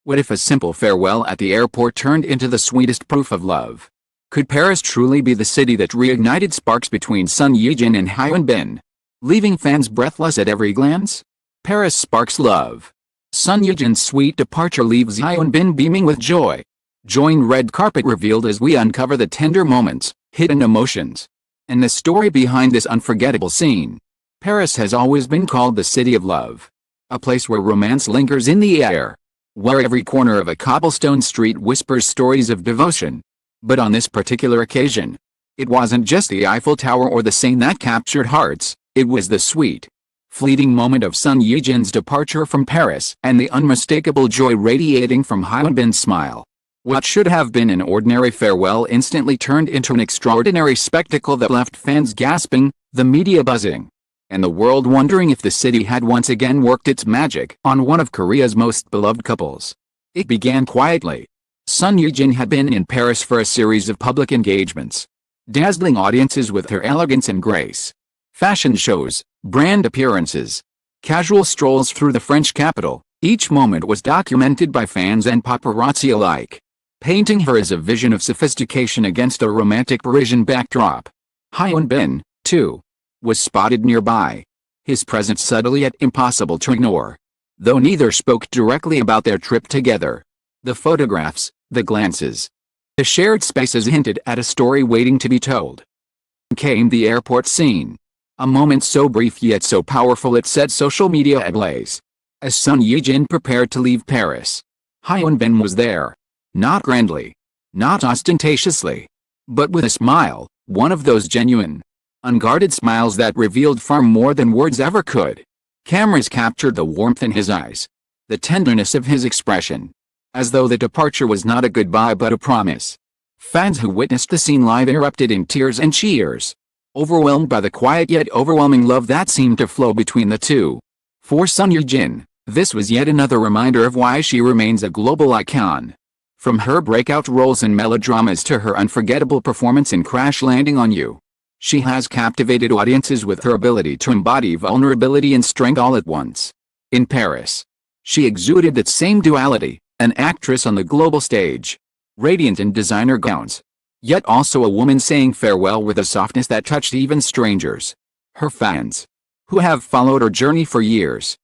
What if a simple farewell at the airport turned into the sweetest proof of love? Could Paris truly be the city that reignited sparks between Son Ye-jin and Hyun Bin, leaving fans breathless at every glance? Paris sparks love. Son Ye-jin's sweet departure leaves Hyun Bin beaming with joy. Join red carpet revealed as we uncover the tender moments, hidden emotions, and the story behind this unforgettable scene. Paris has always been called the city of love, a place where romance lingers in the air, where every corner of a cobblestone street whispers stories of devotion. But on this particular occasion, it wasn't just the Eiffel Tower or the Seine that captured hearts, it was the sweet, fleeting moment of Son Ye-jin's departure from Paris and the unmistakable joy radiating from Hyun Bin's smile. What should have been an ordinary farewell instantly turned into an extraordinary spectacle that left fans gasping, the media buzzing, and the world wondering if the city had once again worked its magic on one of Korea's most beloved couples. It began quietly. Son Ye-jin had been in Paris for a series of public engagements, dazzling audiences with her elegance and grace. Fashion shows, brand appearances, casual strolls through the French capital, each moment was documented by fans and paparazzi alike, painting her as a vision of sophistication against a romantic Parisian backdrop. Hyun Bin, too, was spotted nearby, his presence subtle yet impossible to ignore. Though neither spoke directly about their trip together, the photographs, the glances, the shared spaces hinted at a story waiting to be told. Came the airport scene. A moment so brief yet so powerful it set social media ablaze. As Son Ye-jin prepared to leave Paris, Hyun Bin was there. Not grandly, not ostentatiously, but with a smile, one of those genuine, unguarded smiles that revealed far more than words ever could. Cameras captured the warmth in his eyes, the tenderness of his expression, as though the departure was not a goodbye but a promise. Fans who witnessed the scene live erupted in tears and cheers, overwhelmed by the quiet yet overwhelming love that seemed to flow between the two. For Son Ye-jin, this was yet another reminder of why she remains a global icon. From her breakout roles in melodramas to her unforgettable performance in Crash Landing on You, she has captivated audiences with her ability to embody vulnerability and strength all at once. In Paris, she exuded that same duality, an actress on the global stage, radiant in designer gowns, yet also a woman saying farewell with a softness that touched even strangers. Her fans, who have followed her journey for years,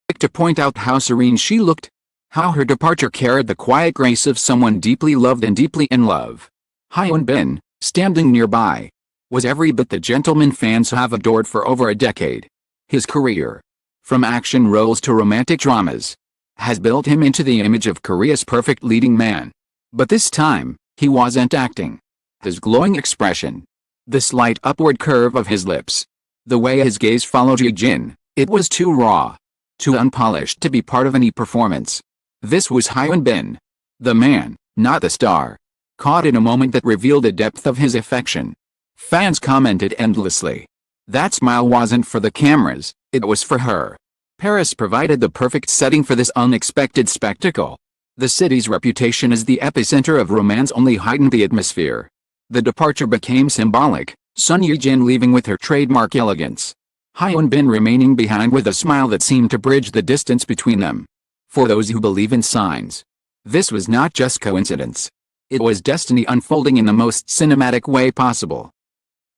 like to point out how serene she looked, how her departure carried the quiet grace of someone deeply loved and deeply in love. Hyun Bin, standing nearby, was every bit the gentleman fans have adored for over a decade. His career, from action roles to romantic dramas, has built him into the image of Korea's perfect leading man. But this time, he wasn't acting. His glowing expression, the slight upward curve of his lips, the way his gaze followed Ye-jin, it was too raw, too unpolished to be part of any performance. This was Hyun Bin, the man, not the star, caught in a moment that revealed the depth of his affection. Fans commented endlessly. That smile wasn't for the cameras, it was for her. Paris provided the perfect setting for this unexpected spectacle. The city's reputation as the epicenter of romance only heightened the atmosphere. The departure became symbolic, Son Ye-jin leaving with her trademark elegance, Hyun Bin remaining behind with a smile that seemed to bridge the distance between them. For those who believe in signs, this was not just coincidence. It was destiny unfolding in the most cinematic way possible.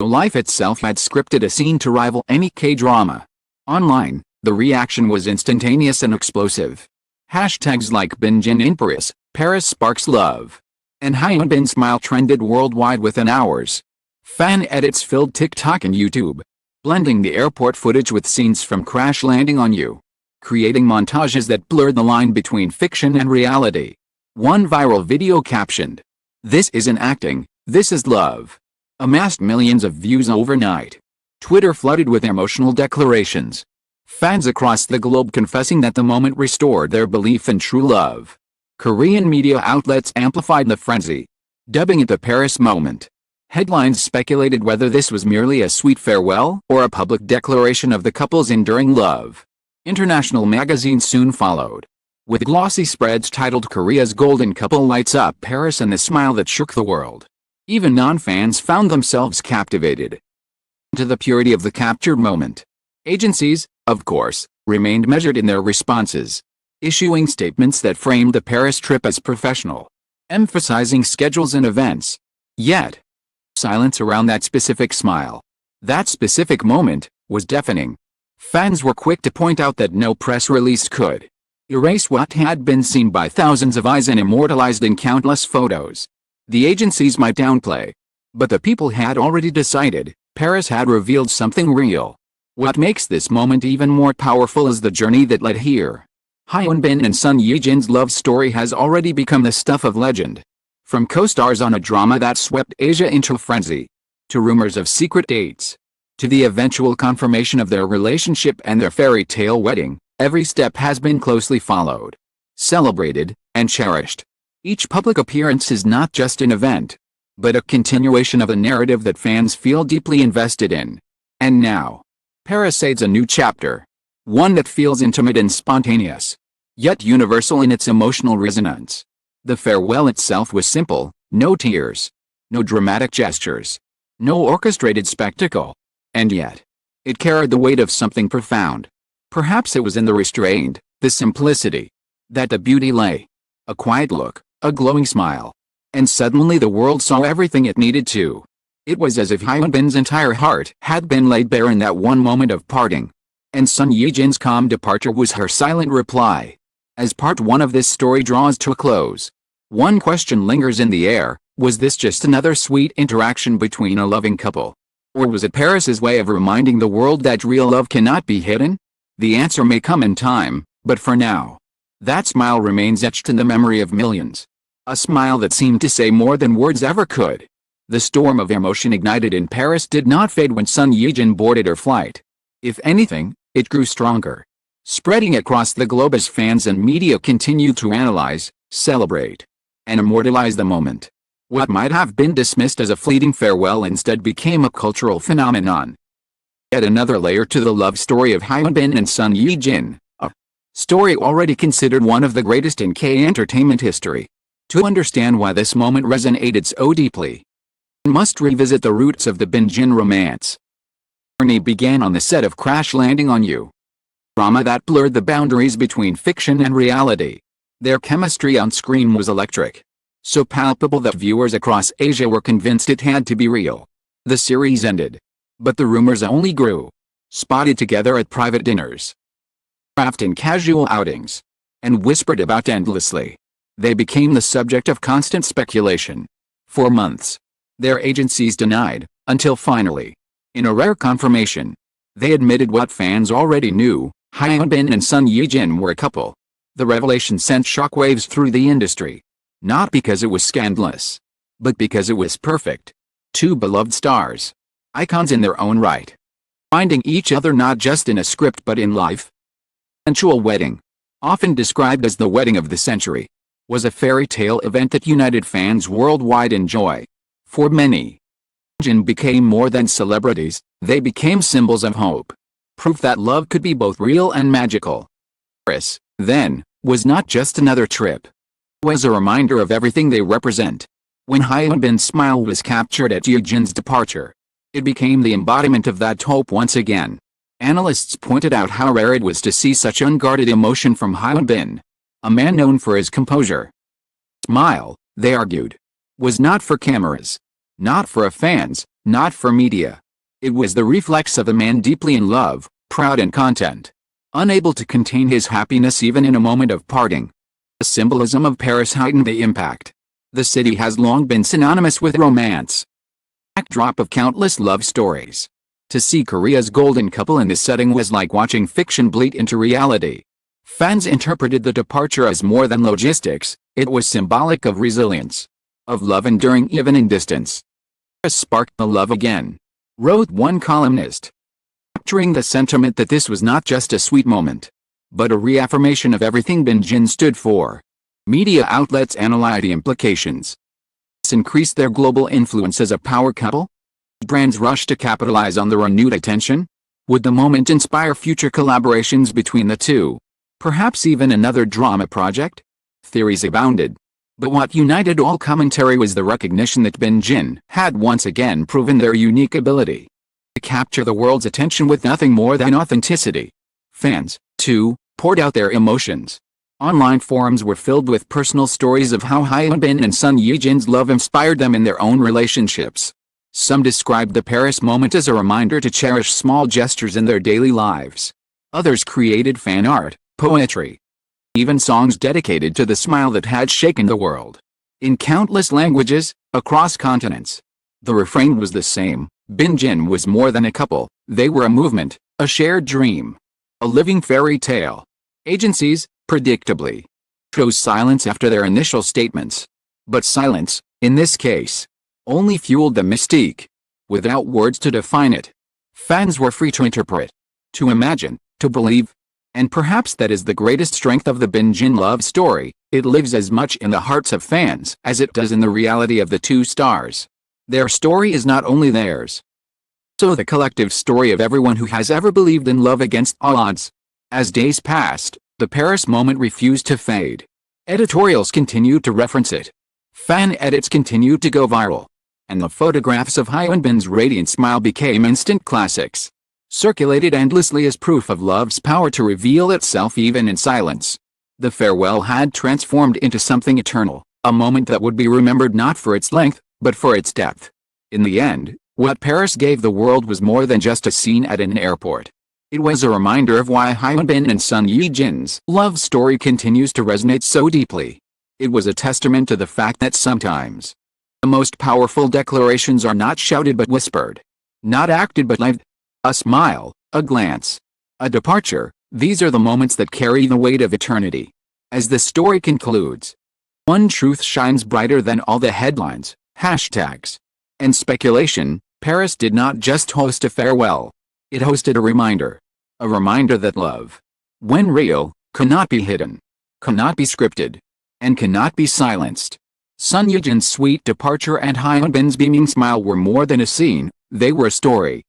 Life itself had scripted a scene to rival any K-drama. Online, the reaction was instantaneous and explosive. Hashtags like Binjin in Paris sparks love, and Hyun Bin's smile trended worldwide within hours. Fan edits filled TikTok and YouTube, blending the airport footage with scenes from Crash Landing on You, creating montages that blurred the line between fiction and reality. One viral video captioned, "This isn't acting, this is love," amassed millions of views overnight. Twitter flooded with emotional declarations, fans across the globe confessing that the moment restored their belief in true love. Korean media outlets amplified the frenzy, dubbing it the Paris moment. Headlines speculated whether this was merely a sweet farewell or a public declaration of the couple's enduring love. International magazines soon followed, with glossy spreads titled "Korea's Golden Couple Lights Up Paris" and "The Smile That Shook the World." Even non-fans found themselves captivated to the purity of the captured moment. Agencies, of course, remained measured in their responses. issuing statements that framed the Paris trip as professional, emphasizing schedules and events. Yet, silence around that specific smile, that specific moment, was deafening. Fans were quick to point out that no press release could erase what had been seen by thousands of eyes and immortalized in countless photos. The agencies might downplay, but the people had already decided. Paris had revealed something real. What makes this moment even more powerful is the journey that led here. Hyun Bin and Son Ye-jin's love story has already become the stuff of legend. From co-stars on a drama that swept Asia into a frenzy, to rumors of secret dates, to the eventual confirmation of their relationship and their fairy tale wedding, every step has been closely followed, celebrated, and cherished. Each public appearance is not just an event, but a continuation of a narrative that fans feel deeply invested in. And now, Paris adds a new chapter. One that feels intimate and spontaneous, yet universal in its emotional resonance. The farewell itself was simple, no tears, no dramatic gestures, no orchestrated spectacle. And yet, it carried the weight of something profound. Perhaps it was in the restraint, the simplicity, that the beauty lay. A quiet look, a glowing smile. And suddenly the world saw everything it needed to. It was as if Hyun Bin's entire heart had been laid bare in that one moment of parting. And Son Ye-jin's calm departure was her silent reply. As part one of this story draws to a close, one question lingers in the air: was this just another sweet interaction between a loving couple? Or was it Paris's way of reminding the world that real love cannot be hidden? The answer may come in time, but for now, that smile remains etched in the memory of millions. A smile that seemed to say more than words ever could. The storm of emotion ignited in Paris did not fade when Son Ye-jin boarded her flight. If anything, it grew stronger, spreading across the globe as fans and media continued to analyze, celebrate, and immortalize the moment. What might have been dismissed as a fleeting farewell instead became a cultural phenomenon. Yet another layer to the love story of Hyun Bin and Son Ye-jin, a story already considered one of the greatest in K-entertainment history. To understand why this moment resonated so deeply, one must revisit the roots of the Bin-jin romance. The journey began on the set of Crash Landing on You, drama that blurred the boundaries between fiction and reality. Their chemistry on screen was electric, so palpable that viewers across Asia were convinced it had to be real. The series ended, but the rumors only grew. Spotted together at private dinners, craft in casual outings, and whispered about endlessly. They became the subject of constant speculation. For months, their agencies denied, until finally, in a rare confirmation, they admitted what fans already knew: Hyun Bin and Son Ye-jin were a couple. The revelation sent shockwaves through the industry. Not because it was scandalous, but because it was perfect. Two beloved stars, icons in their own right, finding each other not just in a script but in life. Sensual wedding, often described as the wedding of the century, was a fairy tale event that united fans worldwide in joy. For many, Ye-jin became more than celebrities, they became symbols of hope. Proof that love could be both real and magical. Paris, then, was not just another trip. It was a reminder of everything they represent. When Hyun Bin's smile was captured at Ye-jin's departure, it became the embodiment of that hope once again. Analysts pointed out how rare it was to see such unguarded emotion from Hyun Bin, a man known for his composure. Smile, they argued, was not for cameras, not for fans, not for media. It was the reflex of a man deeply in love, proud and content, unable to contain his happiness even in a moment of parting. The symbolism of Paris heightened the impact. The city has long been synonymous with romance, backdrop of countless love stories. To see Korea's golden couple in this setting was like watching fiction bleed into reality. Fans interpreted the departure as more than logistics, it was symbolic of resilience, of love enduring even in distance. Paris sparked the love again, wrote one columnist, capturing the sentiment that this was not just a sweet moment, but a reaffirmation of everything Bin-jin stood for. Media outlets analyzed the implications. This increased their global influence as a power couple. Brands rushed to capitalize on the renewed attention. Would the moment inspire future collaborations between the two? Perhaps even another drama project? Theories abounded. But what united all commentary was the recognition that Bin-jin had once again proven their unique ability to capture the world's attention with nothing more than authenticity. Fans, too, poured out their emotions. Online forums were filled with personal stories of how Hyun Bin and Son Ye-jin's love inspired them in their own relationships. Some described the Paris moment as a reminder to cherish small gestures in their daily lives. Others created fan art, poetry, even songs dedicated to the smile that had shaken the world. In countless languages, across continents, the refrain was the same: Bin-jin was more than a couple, they were a movement, a shared dream, a living fairy tale. Agencies, predictably, chose silence after their initial statements. But silence, in this case, only fueled the mystique. Without words to define it, fans were free to interpret, to imagine, to believe. And perhaps that is the greatest strength of the Bin-jin love story: it lives as much in the hearts of fans as it does in the reality of the two stars. Their story is not only theirs, so the collective story of everyone who has ever believed in love against all odds. As days passed, the Paris moment refused to fade. Editorials continued to reference it. Fan edits continued to go viral. And the photographs of Hyun Bin's radiant smile became instant classics, circulated endlessly as proof of love's power to reveal itself even in silence. The farewell had transformed into something eternal, a moment that would be remembered not for its length, but for its depth. In the end, what Paris gave the world was more than just a scene at an airport. It was a reminder of why Hyun Bin and Son Ye-jin's love story continues to resonate so deeply. It was a testament to the fact that sometimes the most powerful declarations are not shouted but whispered, not acted but lived. A smile, a glance, a departure, these are the moments that carry the weight of eternity. As the story concludes, one truth shines brighter than all the headlines, hashtags, and speculation: Paris did not just host a farewell. It hosted a reminder that love, when real, cannot be hidden, cannot be scripted, and cannot be silenced. Son Ye-jin's sweet departure and Hyun Bin's beaming smile were more than a scene, they were a story.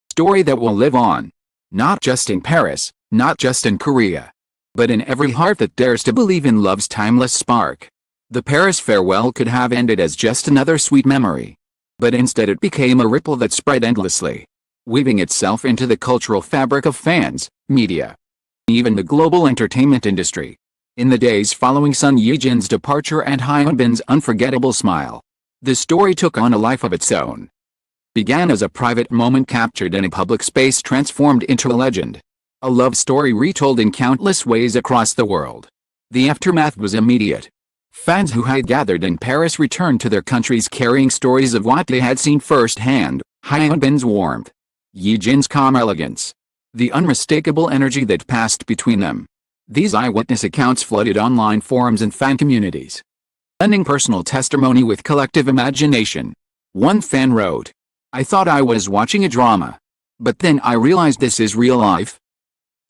Story that will live on. Not just in Paris, not just in Korea, but in every heart that dares to believe in love's timeless spark. The Paris farewell could have ended as just another sweet memory. But instead it became a ripple that spread endlessly, weaving itself into the cultural fabric of fans, media, even the global entertainment industry. In the days following Son Ye-jin's departure and Hyun Bin's unforgettable smile, the story took on a life of its own. Began as a private moment captured in a public space transformed into a legend. A love story retold in countless ways across the world. The aftermath was immediate. Fans who had gathered in Paris returned to their countries carrying stories of what they had seen firsthand: Hyun Bin's warmth, Ye-jin's calm elegance, the unmistakable energy that passed between them. These eyewitness accounts flooded online forums and fan communities, blending personal testimony with collective imagination. One fan wrote, "I thought I was watching a drama. But then I realized this is real life."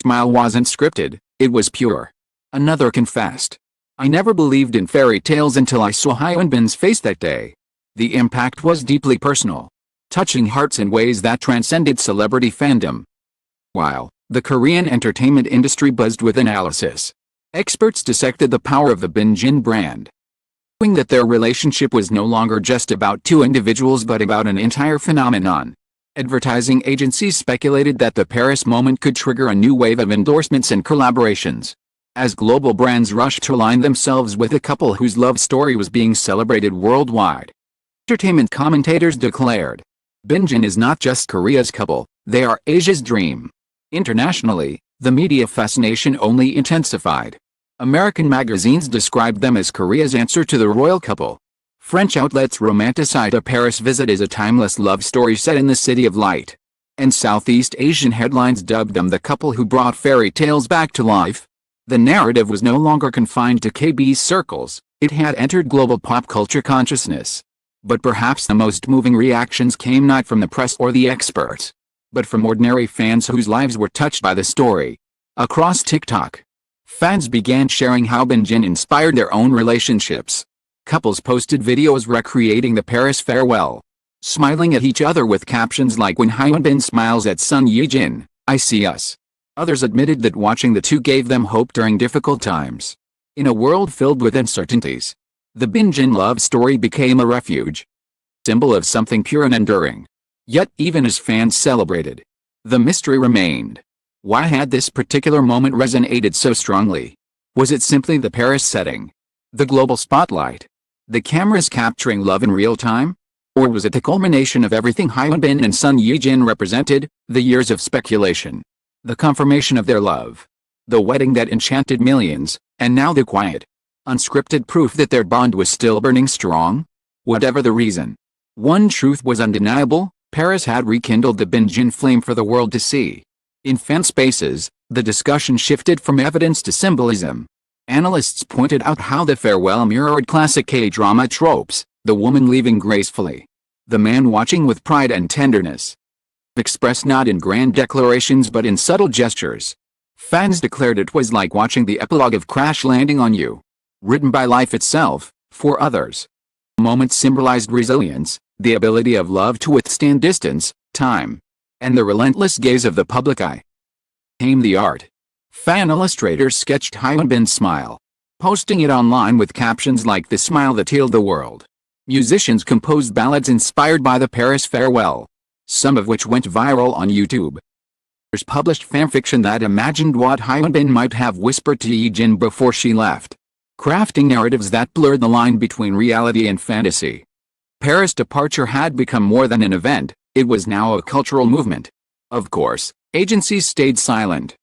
Smile wasn't scripted, it was pure. Another confessed, "I never believed in fairy tales until I saw Hyun Bin's face that day." The impact was deeply personal, touching hearts in ways that transcended celebrity fandom. While the Korean entertainment industry buzzed with analysis, experts dissected the power of the Bin-jin brand, showing that their relationship was no longer just about two individuals but about an entire phenomenon. Advertising agencies speculated that the Paris moment could trigger a new wave of endorsements and collaborations, as global brands rushed to align themselves with a couple whose love story was being celebrated worldwide. Entertainment commentators declared, Bin-jin is not just Korea's couple, they are Asia's dream. Internationally, the media fascination only intensified. American magazines described them as Korea's answer to the royal couple. French outlets romanticized a Paris visit as a timeless love story set in the City of Light. And Southeast Asian headlines dubbed them the couple who brought fairy tales back to life. The narrative was no longer confined to KB's circles, it had entered global pop culture consciousness. But perhaps the most moving reactions came not from the press or the experts, but from ordinary fans whose lives were touched by the story. Across TikTok, fans began sharing how Bin-jin inspired their own relationships. Couples posted videos recreating the Paris farewell, smiling at each other with captions like, "When Hyun Bin smiles at Son Ye-jin, I see us." Others admitted that watching the two gave them hope during difficult times. In a world filled with uncertainties, the Bin-jin love story became a refuge, symbol of something pure and enduring. Yet even as fans celebrated, the mystery remained. Why had this particular moment resonated so strongly? Was it simply the Paris setting? The global spotlight? The cameras capturing love in real time? Or was it the culmination of everything Hyun Bin and Son Ye-jin represented, the years of speculation? The confirmation of their love? The wedding that enchanted millions, and now the quiet, unscripted proof that their bond was still burning strong? Whatever the reason, one truth was undeniable: Paris had rekindled the Bin-jin flame for the world to see. In fan spaces, the discussion shifted from evidence to symbolism. Analysts pointed out how the farewell mirrored classic K-drama tropes, the woman leaving gracefully, the man watching with pride and tenderness. Expressed not in grand declarations but in subtle gestures. Fans declared it was like watching the epilogue of Crash Landing on You, written by life itself, for others. The moment symbolized resilience, the ability of love to withstand distance, time, and the relentless gaze of the public eye. Came the art. Fan illustrators sketched Hyun Bin's smile, posting it online with captions like "the smile that healed the world." Musicians composed ballads inspired by the Paris farewell, some of which went viral on YouTube. Others published fanfiction that imagined what Hyun Bin might have whispered to Ye-jin before she left, crafting narratives that blurred the line between reality and fantasy. Paris' departure had become more than an event, it was now a cultural movement. Of course, agencies stayed silent.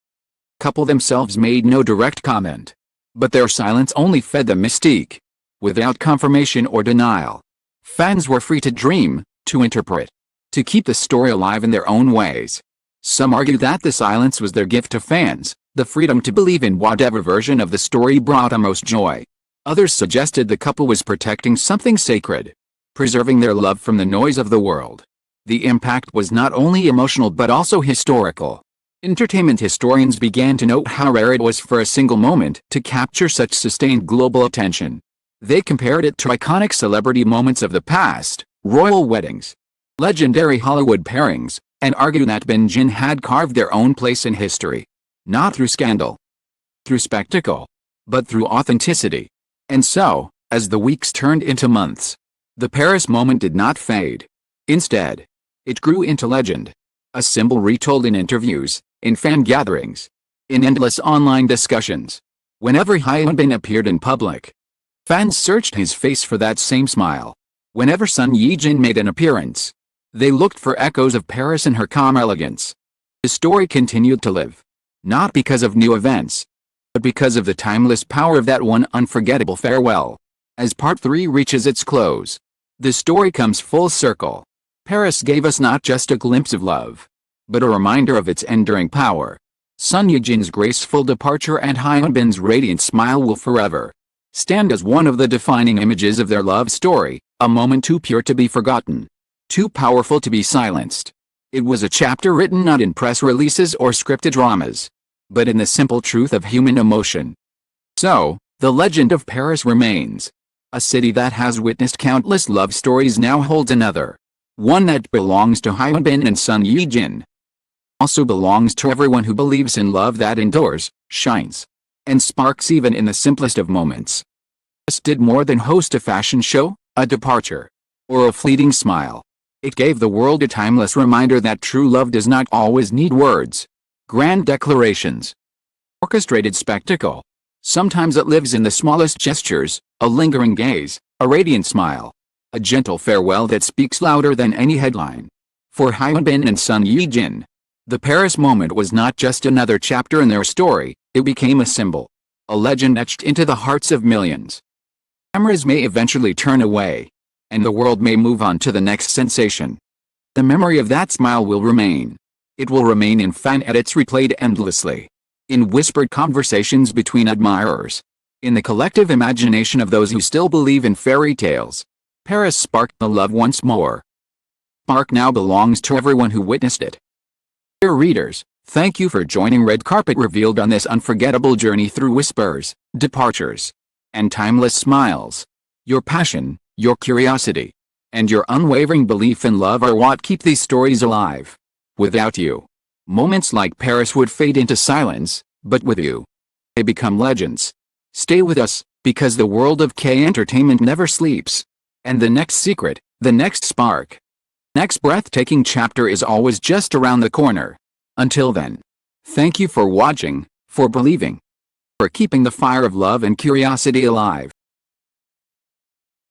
The couple themselves made no direct comment. But their silence only fed the mystique. Without confirmation or denial, fans were free to dream, to interpret, to keep the story alive in their own ways. Some argue that the silence was their gift to fans, the freedom to believe in whatever version of the story brought the most joy. Others suggested the couple was protecting something sacred, preserving their love from the noise of the world. The impact was not only emotional but also historical. Entertainment historians began to note how rare it was for a single moment to capture such sustained global attention. They compared it to iconic celebrity moments of the past, royal weddings, legendary Hollywood pairings, and argued that Bin-jin had carved their own place in history. Not through scandal, through spectacle, but through authenticity. And so, as the weeks turned into months, the Paris moment did not fade. Instead, it grew into legend. A symbol retold in interviews, in fan gatherings, in endless online discussions. Whenever Hyun Bin appeared in public, fans searched his face for that same smile. Whenever Son Ye-jin made an appearance, they looked for echoes of Paris and her calm elegance. The story continued to live. Not because of new events, but because of the timeless power of that one unforgettable farewell. As Part 3 reaches its close, the story comes full circle. Paris gave us not just a glimpse of love, but a reminder of its enduring power. Son Ye-jin's graceful departure and Hyun Bin's radiant smile will forever stand as one of the defining images of their love story, a moment too pure to be forgotten, too powerful to be silenced. It was a chapter written not in press releases or scripted dramas, but in the simple truth of human emotion. So, the legend of Paris remains. A city that has witnessed countless love stories now holds another. One that belongs to Hyun Bin and Son Ye-jin. Also belongs to everyone who believes in love that endures, shines, and sparks even in the simplest of moments. This did more than host a fashion show, a departure, or a fleeting smile. It gave the world a timeless reminder that true love does not always need words, grand declarations, orchestrated spectacle. Sometimes it lives in the smallest gestures, a lingering gaze, a radiant smile, a gentle farewell that speaks louder than any headline. For Hyun Bin and Son Ye-jin, the Paris moment was not just another chapter in their story, it became a symbol, a legend etched into the hearts of millions. Cameras may eventually turn away, and the world may move on to the next sensation. The memory of that smile will remain. It will remain in fan edits replayed endlessly, in whispered conversations between admirers, in the collective imagination of those who still believe in fairy tales. Paris sparked the love once more. Spark now belongs to everyone who witnessed it. Dear readers, thank you for joining Red Carpet Revealed on this unforgettable journey through whispers, departures, and timeless smiles. Your passion, your curiosity, and your unwavering belief in love are what keep these stories alive. Without you, moments like Paris would fade into silence, but with you, they become legends. Stay with us, because the world of K-entertainment never sleeps. And the next secret, the next spark, next breathtaking chapter is always just around the corner. Until then, thank you for watching, for believing, for keeping the fire of love and curiosity alive.